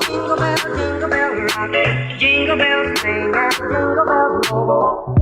Jingle bell, rock. Jingle bells ring, jingle bells roll.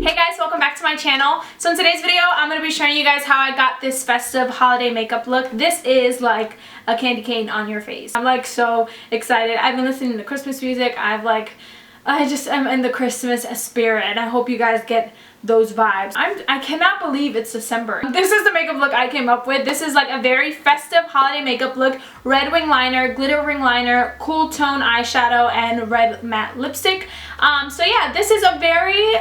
Hey guys, welcome back to my channel. So in today's video, I'm going to be showing you guys how I got this festive holiday makeup look. This is like a candy cane on your face. I'm like so excited. I've been listening to Christmas music. I just am in the Christmas spirit, and I hope you guys get those vibes. I cannot believe it's December. This is the makeup look I came up with. This is like a very festive holiday makeup look. Red wing liner, glitter ring liner, cool tone eyeshadow, and red matte lipstick. So yeah, this is a very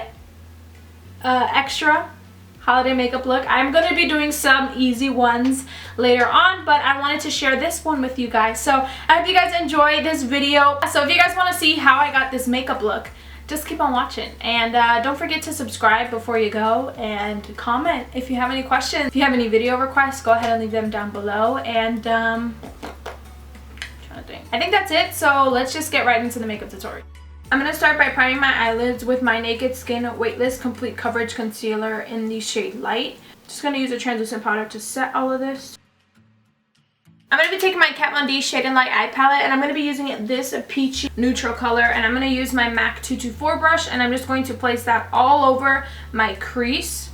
extra holiday makeup look. I'm going to be doing some easy ones later on, but I wanted to share this one with you guys. So I hope you guys enjoy this video. So if you guys want to see how I got this makeup look, just keep on watching, and don't forget to subscribe before you go, and comment if you have any questions. If you have any video requests, go ahead and leave them down below. And trying to think. I think that's it, so let's just get right into the makeup tutorial. I'm going to start by priming my eyelids with my Naked Skin Weightless Complete Coverage Concealer in the shade Light. Just going to use a translucent powder to set all of this. I'm going to be taking my Kat Von D Shade and Light Eye Palette, and I'm going to be using this peachy neutral color, and I'm going to use my MAC 224 brush, and I'm just going to place that all over my crease.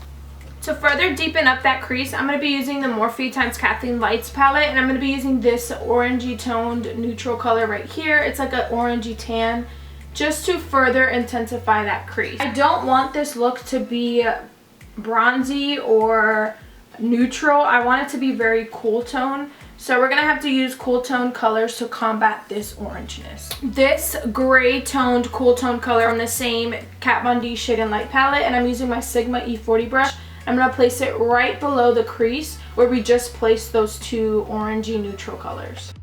To further deepen up that crease, I'm going to be using the Morphe x Kathleen Lights palette, and I'm going to be using this orangey toned neutral color right here. It's like an orangey tan, just to further intensify that crease. I don't want this look to be bronzy or neutral. I want it to be very cool tone. So we're going to have to use cool tone colors to combat this orangeness. This gray toned cool tone color from the same Kat Von D Shade and Light palette, and I'm using my Sigma E40 brush. I'm going to place it right below the crease where we just placed those two orangey neutral colors.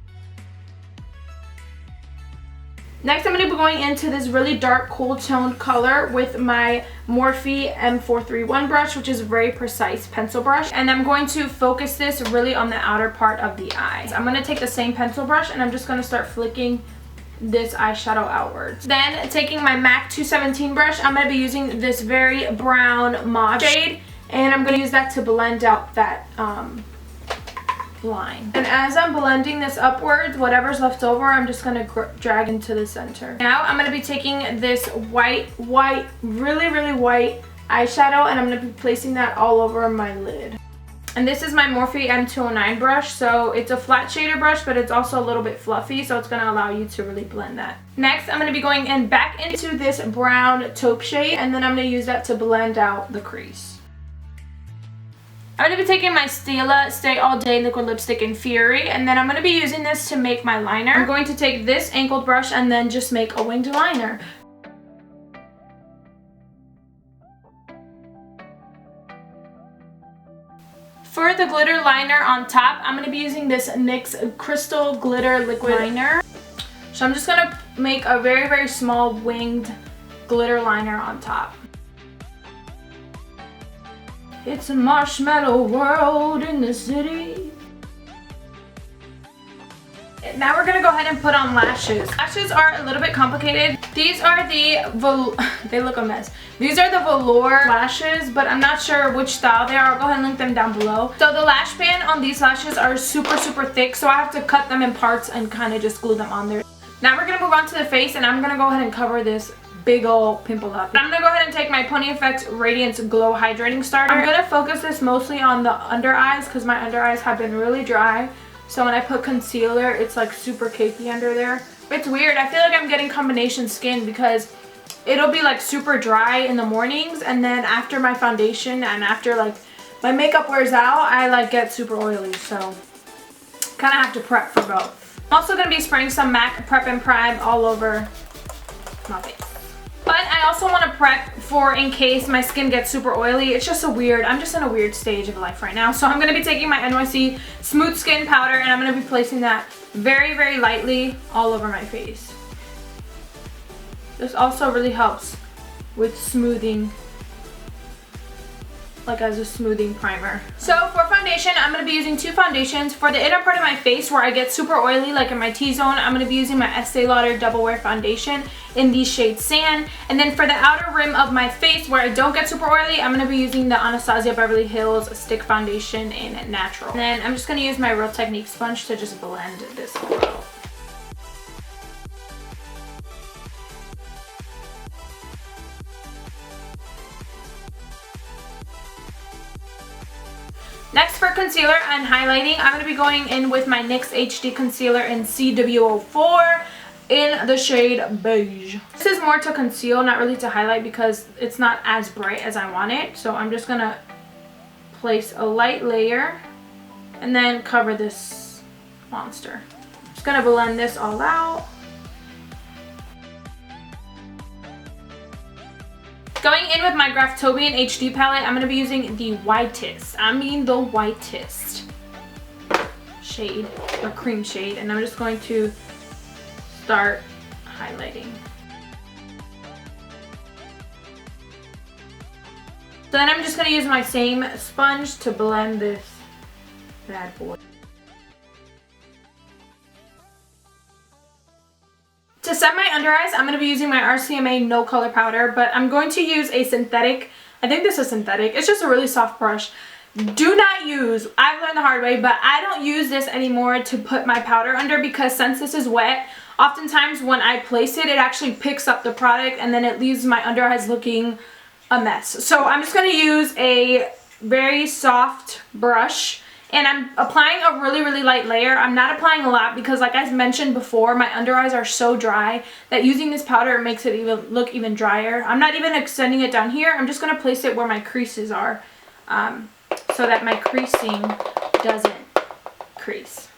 Next, I'm going to be going into this really dark cool toned color with my Morphe M431 brush, which is a very precise pencil brush. And I'm going to focus this really on the outer part of the eye. I'm going to take the same pencil brush, and I'm just going to start flicking this eyeshadow outwards. Then, taking my MAC 217 brush, I'm going to be using this very brown mauve shade, and I'm going to use that to blend out that line. And as I'm blending this upwards, whatever's left over, I'm just going to drag into the center. Now I'm going to be taking this white, really white eyeshadow, and I'm going to be placing that all over my lid. And this is my Morphe M209 brush, so it's a flat shader brush, but it's also a little bit fluffy, so it's going to allow you to really blend that. Next, I'm going to be going in back into this brown taupe shade, and then I'm going to use that to blend out the crease. I'm going to be taking my Stila Stay All Day Liquid Lipstick in Fury, and then I'm going to be using this to make my liner. I'm going to take this angled brush and then just make a winged liner. For the glitter liner on top, I'm going to be using this NYX Crystal Glitter Liquid Liner. So I'm just going to make a very small winged glitter liner on top. It's a marshmallow world in the city. Now we're gonna go ahead and put on lashes. Lashes are a little bit complicated. These are they look a mess. These are the velour lashes, but I'm not sure which style they are. I'll go ahead and link them down below. So the lash band on these lashes are super thick, so I have to cut them in parts and kind of just glue them on there. Now we're gonna move on to the face, and I'm gonna go ahead and cover this big old pimple up. I'm gonna go ahead and take my Ponyeffects Radiance Glow Hydrating Starter. I'm gonna focus this mostly on the under eyes because my under eyes have been really dry. So when I put concealer, it's like super cakey under there. It's weird. I feel like I'm getting combination skin because it'll be like super dry in the mornings, and then after my foundation and after like my makeup wears out, I like get super oily. So kind of have to prep for both. I'm also gonna be spraying some MAC Prep and Prime all over my face. But I also want to prep for in case my skin gets super oily. It's just I'm just in a weird stage of life right now. So I'm going to be taking my NYX Smooth Skin Powder, and I'm going to be placing that very lightly all over my face. This also really helps with smoothing like as a smoothing primer. So for foundation, I'm going to be using two foundations. For the inner part of my face where I get super oily, like in my T-zone, I'm going to be using my Estee Lauder Double Wear Foundation in the shade Sand. And then for the outer rim of my face where I don't get super oily, I'm going to be using the Anastasia Beverly Hills Stick Foundation in Natural. And then I'm just going to use my Real Technique sponge to just blend this all out. Next for concealer and highlighting, I'm going to be going in with my NYX HD Concealer in CW04 in the shade Beige. This is more to conceal, not really to highlight because it's not as bright as I want it. So I'm just going to place a light layer and then cover this monster. Just going to blend this all out. Going in with my Graftobian HD palette, I'm going to be using the whitest shade, or cream shade, and I'm just going to start highlighting. So then I'm just going to use my same sponge to blend this bad boy. To set my under eyes, I'm going to be using my RCMA No Color Powder, but I'm going to use a synthetic. I think this is synthetic. It's just a really soft brush. Do not use, I've learned the hard way, but I don't use this anymore to put my powder under because since this is wet, oftentimes when I place it, it actually picks up the product and then it leaves my under eyes looking a mess. So I'm just going to use a very soft brush. And I'm applying a really, really light layer. I'm not applying a lot because like I mentioned before, my under eyes are so dry that using this powder makes it look even drier. I'm not even extending it down here. I'm just going to place it where my creases are so that my creasing doesn't crease.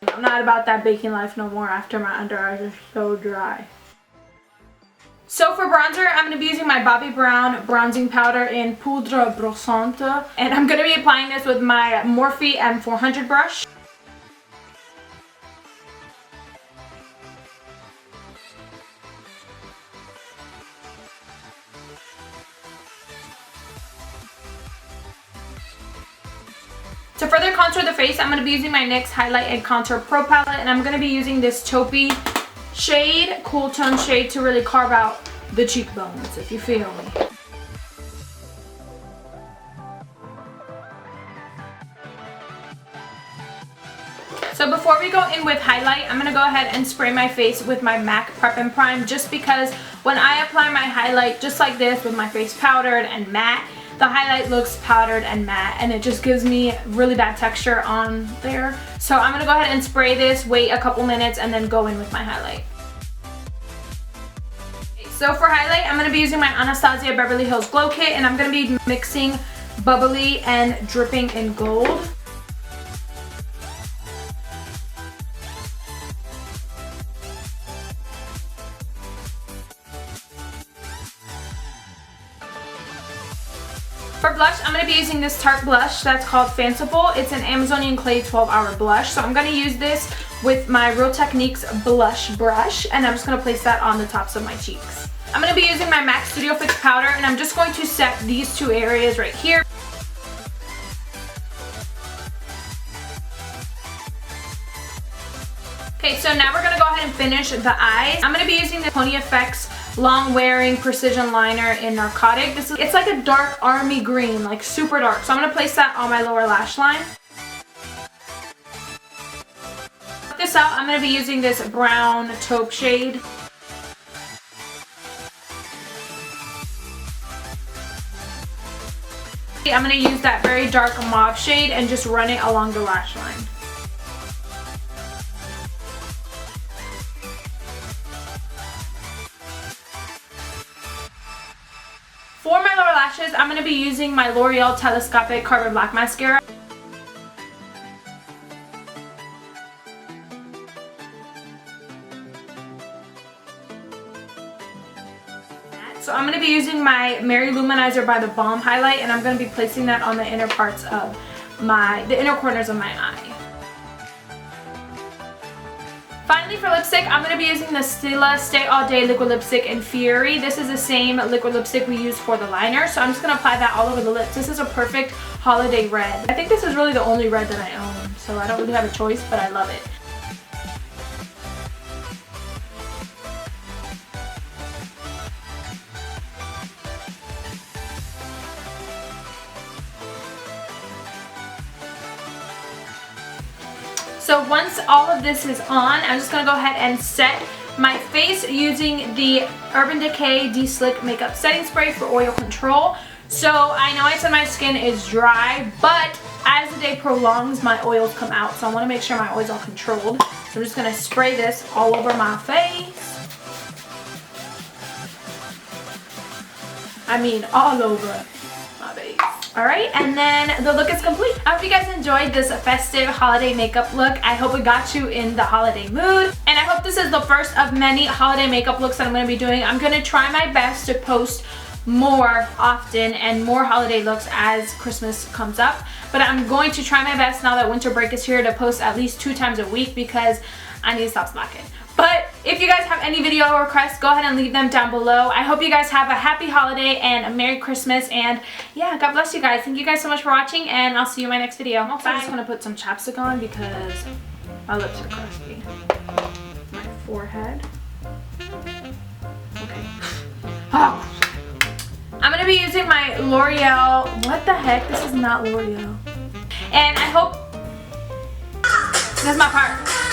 I'm not about that baking life no more after my under eyes are so dry. So for bronzer, I'm going to be using my Bobbi Brown bronzing powder in Poudre Brossante. And I'm going to be applying this with my Morphe M400 brush. To further contour the face, I'm going to be using my NYX Highlight and Contour Pro Palette. And I'm going to be using this taupey shade, cool tone shade, to really carve out the cheekbones, if you feel me. So before we go in with highlight, I'm going to go ahead and spray my face with my MAC Prep and Prime, just because when I apply my highlight just like this with my face powdered and matte, the highlight looks powdered and matte and it just gives me really bad texture on there. So I'm going to go ahead and spray this, wait a couple minutes, and then go in with my highlight. So for highlight, I'm going to be using my Anastasia Beverly Hills Glow Kit, and I'm going to be mixing Bubbly and Dripping in Gold. For blush, I'm going to be using this Tarte blush that's called Fanciful. It's an Amazonian Clay 12-hour blush. So I'm going to use this with my Real Techniques blush brush, and I'm just going to place that on the tops of my cheeks. I'm going to be using my MAC Studio Fix powder, and I'm just going to set these two areas right here. Okay, so now we're going to go ahead and finish the eyes. I'm going to be using the Ponyeffects Long Wearing Precision Liner in Narcotic. It's like a dark army green, like super dark. So I'm going to place that on my lower lash line. To this out, I'm going to be using this brown taupe shade. I'm going to use that very dark mauve shade and just run it along the lash line. For my lower lashes, I'm going to be using my L'Oreal Telescopic Carbon Black Mascara. So I'm going to be using my Mary Luminizer by the Balm highlight, and I'm going to be placing that on the inner parts of the inner corners of my eye. Finally, for lipstick, I'm going to be using the Stila Stay All Day Liquid Lipstick in Fury. This is the same liquid lipstick we used for the liner, so I'm just going to apply that all over the lips. This is a perfect holiday red. I think this is really the only red that I own, so I don't really have a choice, but I love it. So once all of this is on, I'm just going to go ahead and set my face using the Urban Decay De-Slick Makeup Setting Spray for oil control. So I know I said my skin is dry, but as the day prolongs, my oils come out. So I want to make sure my oils are controlled. So I'm just going to spray this all over my face. I mean, all over my face. Alright, and then the look is complete. I hope you guys enjoyed this festive holiday makeup look. I hope it got you in the holiday mood. And I hope this is the first of many holiday makeup looks that I'm going to be doing. I'm going to try my best to post more often and more holiday looks as Christmas comes up. But I'm going to try my best now that winter break is here to post at least 2 times a week because I need to stop slacking. But if you guys have any video requests, go ahead and leave them down below. I hope you guys have a happy holiday and a Merry Christmas. And yeah, God bless you guys. Thank you guys so much for watching, and I'll see you in my next video. I'm also just going to put some chapstick on because my lips are crusty. My forehead. Okay. Oh. I'm going to be using my L'Oreal. What the heck? This is not L'Oreal. And I hope... This is my part.